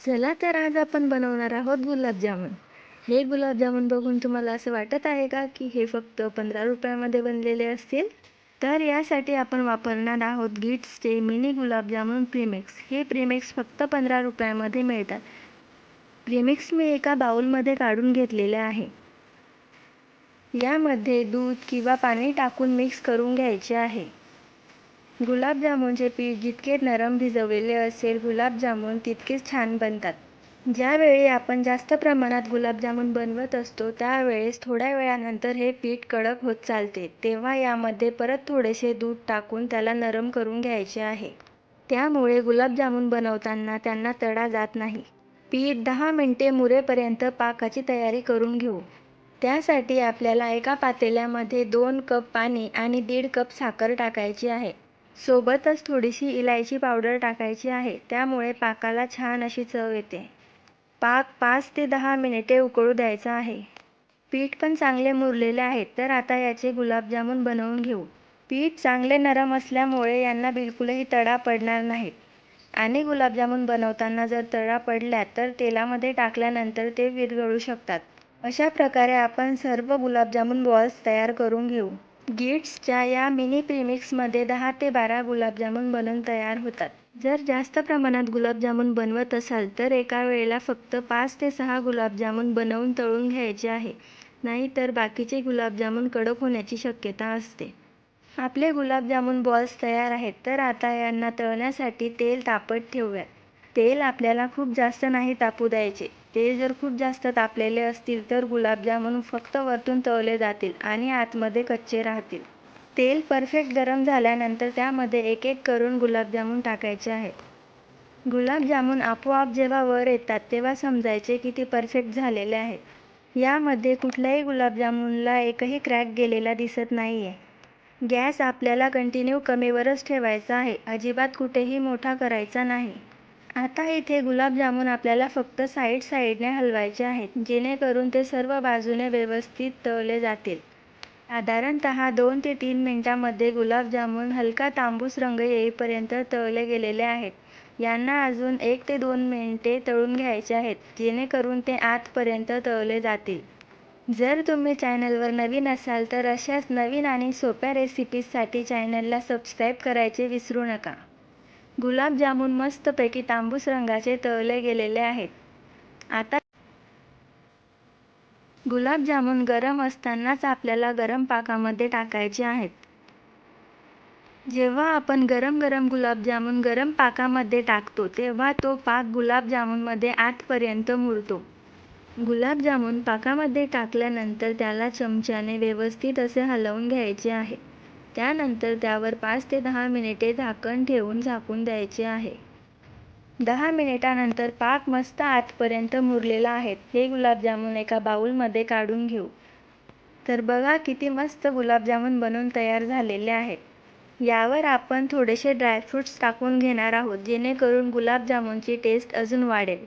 चला तर आज आपण बनवणार आहोत गुलाबजामुन. हे गुलाबजामुन बघून तुम्हाला असं वाटत आहे का की हे फक्त 15 रुपयामध्ये बनलेले असतील? तर यासाठी आपण वापरणार आहोत गिट्सचे मिनी गुलाबजामुन प्रीमिक्स. हे प्रीमिक्स फक्त 15 रुपयामध्ये मिळतात. प्रीमिक्स मी एका बाउलमध्ये काढून घेतलेले आहे. यामध्ये दूध किंवा पाणी टाकून मिक्स करून घ्यायचे आहे. गुलाबजामुनचे पीठ जितके नरम भिजवलेले असेल गुलाबजामुन तितकेच छान बनतात. ज्यावेळी आपण जास्त प्रमाणात गुलाबजामुन बनवत असतो त्यावेळेस थोड्या वेळानंतर हे पीठ कडक होत चालते, तेव्हा यामध्ये परत थोडेसे दूध टाकून त्याला नरम करून घ्यायचे आहे. त्यामुळे गुलाबजामुन बनवताना त्यांना तडा जात नाही. पीठ 10 मिनिटे मुरेपर्यंत पाकाची तयारी करून घेऊ. त्यासाठी आपल्याला एका पातेल्यामध्ये 2 कप पाणी आणि 1.5 कप साखर टाकायची आहे. सोबतच थोडीशी इलायची पावडर टाकायची आहे, त्यामुळे पाकाला छान अशी चव येते. पाक 5 ते 10 मिनिटे उकळू द्यायचा आहे. पीठ पण चांगले मुरलेले आहेत, तर आता याचे गुलाबजामुन बनवून घेऊ. पीठ चांगले नरम असल्यामुळे यांना बिलकुलही तडा पडणार नाहीत आणि गुलाबजामुन बनवताना जर तडा पडला तर तेलामध्ये टाकल्यानंतर ते विरघळू शकतात. अशा प्रकारे आपण सर्व गुलाबजामुन बॉल्स तयार करून घेऊ. गिट्सच्या या मिनी प्रीमिक्समध्ये 10 ते 12 गुलाबजामुन बनून तयार होतात. जर जास्त प्रमाणात गुलाबजामुन बनवत असाल तर एका वेळेला फक्त 5 ते 6 गुलाबजामुन बनवून तळून घ्यायचे आहे, नाहीतर बाकीचे गुलाबजामुन कडक होण्याची शक्यता असते. आपले गुलाबजामुन बॉल्स तयार आहेत, तर आता यांना तळण्यासाठी तेल तापत ठेवूयात. तेल आपल्याला खूप जास्त नाही तापू द्यायचे. तेल जर खूप जास्त तापलेले असतील तर गुलाबजामुन फक्त वरतून तळले जातील आणि आतमध्ये कच्चे राहतील. तेल परफेक्ट गरम झाल्यानंतर त्यामध्ये एक एक करून गुलाबजामुन टाकायचे आहेत. गुलाबजामुन आपोआप जेव्हा वर येतात तेव्हा समजायचे की ते परफेक्ट झालेले आहेत. यामध्ये कुठल्याही गुलाबजामुनला एकही क्रॅक गेलेला दिसत नाहीये. गॅस आपल्याला कंटिन्यू कमीवरच ठेवायचा आहे, अजिबात कुठेही मोठा करायचा नाही. आता इथे गुलाबजामुन आपल्याला फक्त साईडने हलवायचे आहेत, जेणेकरून ते सर्व बाजूने व्यवस्थित तळले जातील. साधारणतः 2 ते 3 मिनिटांमध्ये गुलाबजामुन हलका तांबूस रंग येईपर्यंत तळले गेलेले आहेत. यांना अजून 1 ते 2 मिनिटे तळून घ्यायचे आहेत, जेणेकरून ते आतपर्यंत तळले जातील. जर तुम्ही चॅनलवर नवीन असाल तर अशाच नवीन आणि सोप्या रेसिपीजसाठी चॅनलला सबस्क्राईब करायचे विसरू नका. गुलाबजामुन मस्तपैकी तांबूस रंगाचे तळले गेलेले आहेत. आता गुलाबजामुन गरम असतानाच आपल्याला गरम पाकामध्ये टाकायचे आहेत. जेव्हा आपण गरम गुलाबजामुन गरम पाकामध्ये टाकतो तेव्हा तो पाक गुलाबजामुनमध्ये आतपर्यंत मुरतो. गुलाबजामुन पाकामध्ये टाकल्यानंतर त्याला चमच्याने व्यवस्थित असे हलवून घ्यायचे आहे. त्यानंतर त्यावर 5 ते 10 मिनिटे झाकण ठेवून झाकून द्यायचे आहे. 10 मिनिटांनंतर पाक मस्त आतपर्यंत मुरलेला आहे. हे गुलाबजामुन एका बाउलमध्ये काढून घेऊ. तर बघा किती मस्त गुलाबजामुन बनून तयार झालेले आहेत. यावर आपण थोडेसे ड्रायफ्रुट्स टाकून घेणार आहोत, जेणेकरून गुलाबजामुनची टेस्ट अजून वाढेल.